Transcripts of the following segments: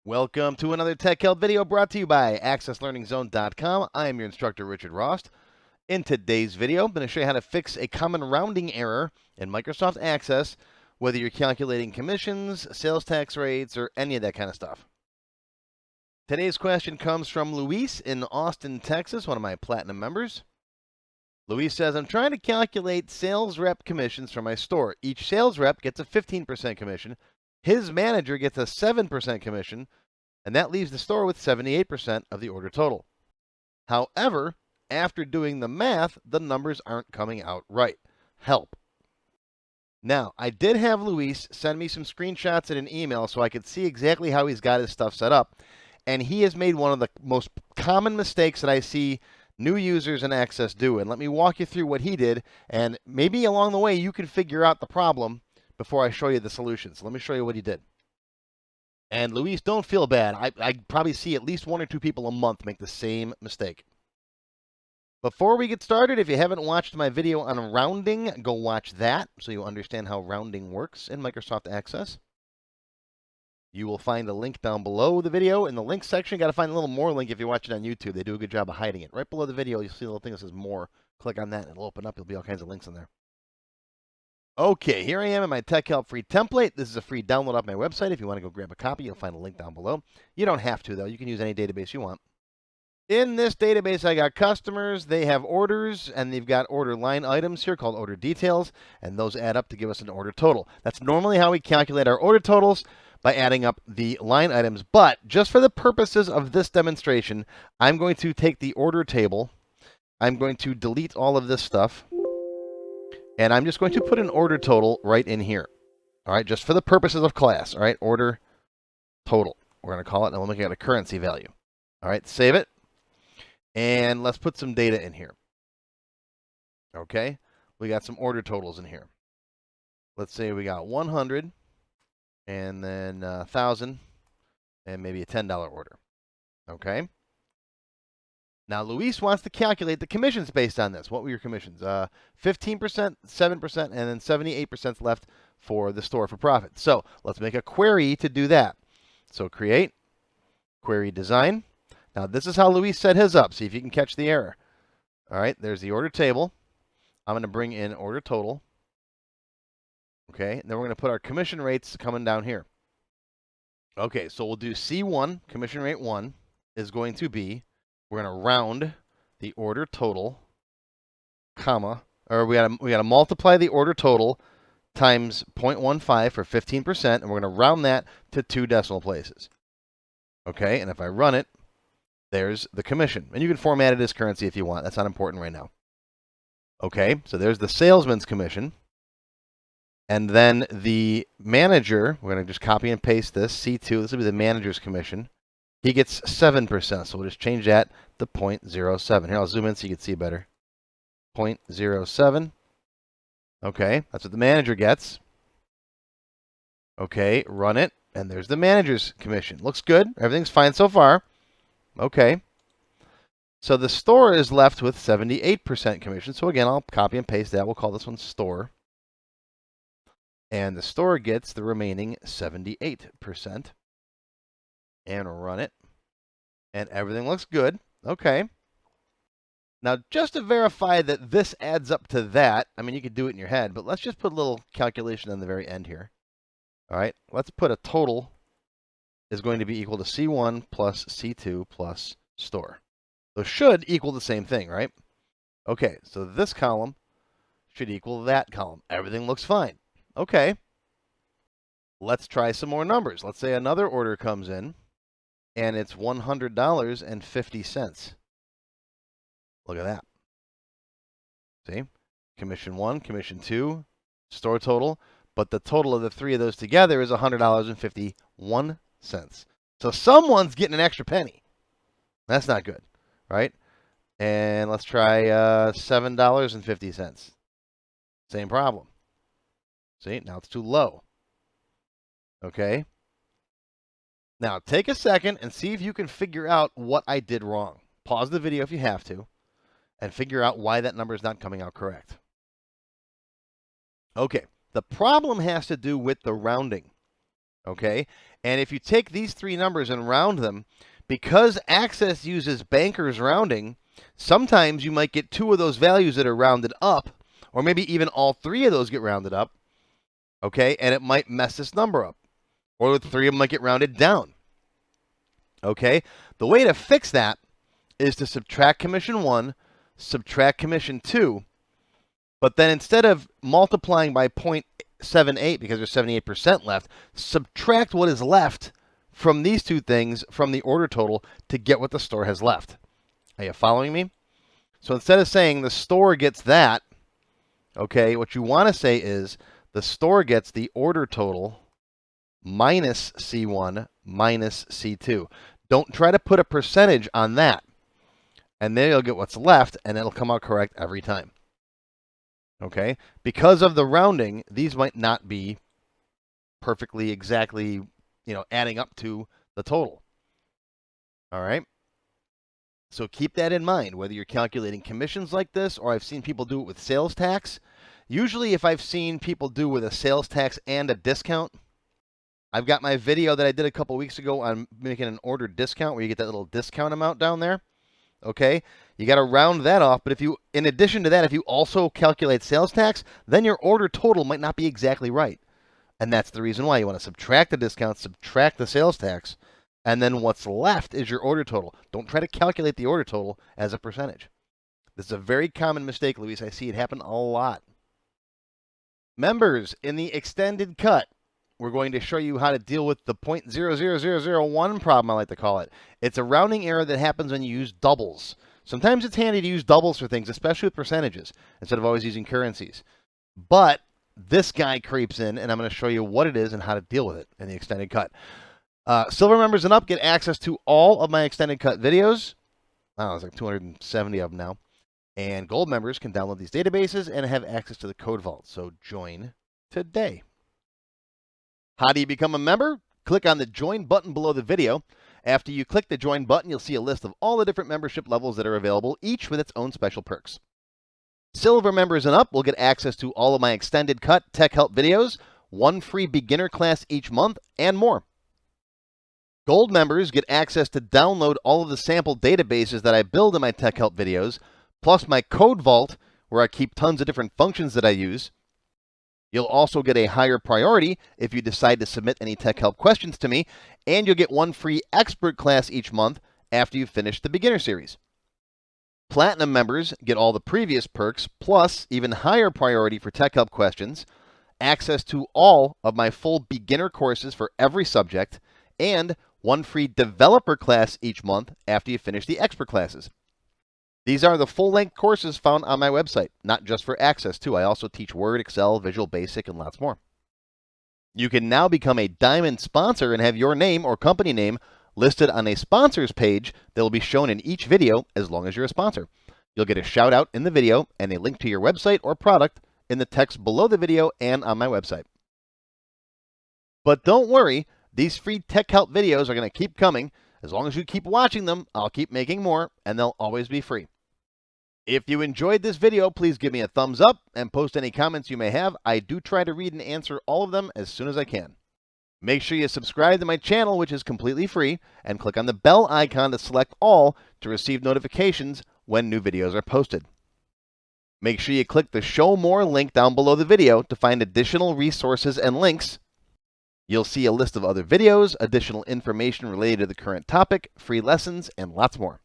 Welcome to another Tech Help video brought to you by AccessLearningZone.com. I am your instructor, Richard Rost. In today's video, I'm going to show you how to fix a common rounding error in Microsoft Access, whether you're calculating commissions, sales tax rates, or any of that kind of stuff. Today's question comes from Luis in Austin, Texas, one of my Platinum members. Luis says, I'm trying to calculate sales rep commissions for my store. Each sales rep gets a 15% commission. His manager gets a 7% commission, and that leaves the store with 78% of the order total. However, after doing the math, the numbers aren't coming out right. Help. Now, I did have Luis send me some screenshots in an email so I could see exactly how he's got his stuff set up, and he has made one of the most common mistakes that I see new users in Access do. And let me walk you through what he did, and maybe along the way you can figure out the problem before I show you the solution. So let me show you what he did. And Luis, don't feel bad. I probably see at least one or two people a month make the same mistake. Before we get started, if you haven't watched my video on rounding, go watch that so you understand how rounding works in Microsoft Access. You will find a link down below the video in the link section. You got to find a little more link if you're watching on YouTube. They do a good job of hiding it. Right below the video, you'll see a little thing that says more. Click on that and it'll open up. There'll be all kinds of links in there. Okay, here I am in my Tech Help free template. This is a free download off my website. If you want to go grab a copy, you'll find a link down below. You don't have to, though. You can use any database you want. In this database, I got customers. They have orders, and they've got order line items here called order details, and those add up to give us an order total. That's normally how we calculate our order totals, by adding up the line items. But just for the purposes of this demonstration, I'm going to take the order table. I'm going to delete all of this stuff. And I'm just going to put an order total right in here. All right, just for the purposes of class. All right, order total. We're going to call it, and we'll make it a currency value. All right, save it. And let's put some data in here. Okay, we got some order totals in here. Let's say we got 100, and then 1,000, and maybe a $10 order. Okay. Now, Luis wants to calculate the commissions based on this. What were your commissions? 15%, 7%, and then 78% left for the store for profit. So let's make a query to do that. So create, query design. Now, this is how Luis set his up. See if you can catch the error. All right, there's the order table. I'm going to bring in order total. Okay, and then we're going to put our commission rates coming down here. Okay, so we'll do C1, commission rate 1 is going to be, we're going to round the order total, comma, or we got to multiply the order total times 0.15 for 15%, and we're going to round that to 2 decimal places. Okay, and if I run it, there's the commission. And you can format it as currency if you want. That's not important right now. Okay, so there's the salesman's commission. And then the manager, we're going to just copy and paste this, C2, this will be the manager's commission. He gets 7%, so we'll just change that to 0.07. Here, I'll zoom in so you can see better. 0.07. Okay, that's what the manager gets. Okay, run it, and there's the manager's commission. Looks good. Everything's fine so far. Okay. So the store is left with 78% commission. So again, I'll copy and paste that. We'll call this one store. And the store gets the remaining 78%. And run it. And everything looks good. Okay. Now, just to verify that this adds up to that, I mean, you could do it in your head, but let's just put a little calculation on the very end here. All right. Let's put a total is going to be equal to C1 plus C2 plus store. So should equal the same thing, right? Okay. So this column should equal that column. Everything looks fine. Okay. Let's try some more numbers. Let's say another order comes in, and it's $100.50. Look at that. See? Commission 1, commission 2, store total. But the total of the three of those together is $100.51. So someone's getting an extra penny. That's not good, right? And let's try $7.50. Same problem. See? Now it's too low. Okay? Now, take a second and see if you can figure out what I did wrong. Pause the video if you have to, and figure out why that number is not coming out correct. Okay, the problem has to do with the rounding. Okay, And if you take these three numbers and round them, because Access uses bankers rounding, sometimes you might get two of those values that are rounded up, or maybe even all three of those get rounded up, okay? And it might mess this number up. Or the three of them might get rounded down, okay? The way to fix that is to subtract commission 1, subtract commission 2, but then instead of multiplying by 0.78 because there's 78% left, subtract what is left from these two things from the order total to get what the store has left. Are you following me? So instead of saying the store gets that, okay, what you want to say is the store gets the order total minus C1 minus C2. Don't try to put a percentage on that. And then you'll get what's left, and it'll come out correct every time. Okay? Because of the rounding, these might not be perfectly exactly, adding up to the total. All right? So keep that in mind, whether you're calculating commissions like this, or I've seen people do it with sales tax. Usually if I've seen people do with a sales tax and a discount, I've got my video that I did a couple weeks ago on making an order discount where you get that little discount amount down there. Okay, you got to round that off. But if you, in addition to that, if you also calculate sales tax, then your order total might not be exactly right. And that's the reason why you want to subtract the discount, subtract the sales tax, and then what's left is your order total. Don't try to calculate the order total as a percentage. This is a very common mistake, Luis. I see it happen a lot. Members, in the extended cut, we're going to show you how to deal with the 0.00001 problem, I like to call it. It's a rounding error that happens when you use doubles. Sometimes it's handy to use doubles for things, especially with percentages, instead of always using currencies. But this guy creeps in, and I'm going to show you what it is and how to deal with it in the extended cut. Silver members and up get access to all of my extended cut videos. Oh, there's like 270 of them now. And gold members can download these databases and have access to the code vault. So join today. How do you become a member? Click on the join button below the video. After you click the join button, you'll see a list of all the different membership levels that are available, each with its own special perks. Silver members and up will get access to all of my extended cut tech help videos, one free beginner class each month, and more. Gold members get access to download all of the sample databases that I build in my tech help videos, plus my code vault, where I keep tons of different functions that I use. You'll also get a higher priority if you decide to submit any tech help questions to me, and you'll get one free expert class each month after you've finished the beginner series. Platinum members get all the previous perks, plus even higher priority for tech help questions, access to all of my full beginner courses for every subject, and one free developer class each month after you finish the expert classes. These are the full-length courses found on my website, not just for Access, too. I also teach Word, Excel, Visual Basic, and lots more. You can now become a Diamond sponsor and have your name or company name listed on a sponsors page that will be shown in each video as long as you're a sponsor. You'll get a shout-out in the video and a link to your website or product in the text below the video and on my website. But don't worry, these free tech help videos are going to keep coming. As long as you keep watching them, I'll keep making more, and they'll always be free. If you enjoyed this video, please give me a thumbs up and post any comments you may have. I do try to read and answer all of them as soon as I can. Make sure you subscribe to my channel, which is completely free, and click on the bell icon to select all to receive notifications when new videos are posted. Make sure you click the Show More link down below the video to find additional resources and links. You'll see a list of other videos, additional information related to the current topic, free lessons, and lots more.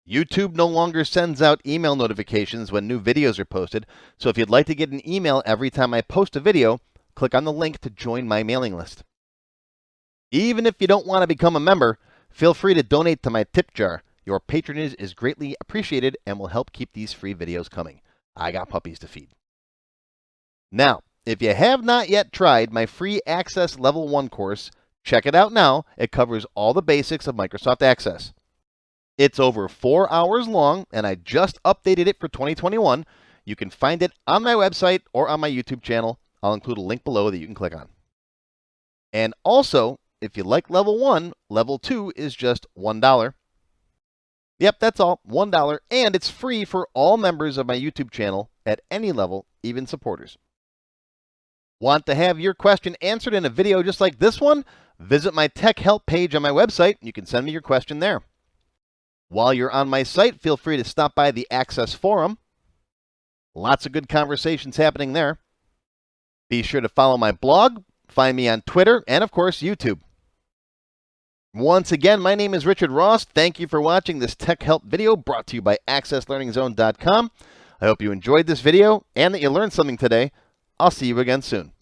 YouTube no longer sends out email notifications when new videos are posted, so if you'd like to get an email every time I post a video, click on the link to join my mailing list. Even if you don't want to become a member, feel free to donate to my tip jar. Your patronage is greatly appreciated and will help keep these free videos coming. I got puppies to feed. Now, if you have not yet tried my free Access Level 1 course, check it out now. It covers all the basics of Microsoft Access. It's over 4 hours long, and I just updated it for 2021. You can find it on my website or on my YouTube channel. I'll include a link below that you can click on. And also, if you like Level 1, Level 2 is just $1. Yep, that's all, $1, and it's free for all members of my YouTube channel at any level, even supporters. Want to have your question answered in a video just like this one? Visit my tech help page on my website. You can send me your question there. While you're on my site, feel free to stop by the Access Forum. Lots of good conversations happening there. Be sure to follow my blog, find me on Twitter, and of course, YouTube. Once again, my name is Richard Ross. Thank you for watching this tech help video brought to you by accesslearningzone.com. I hope you enjoyed this video and that you learned something today. I'll see you again soon.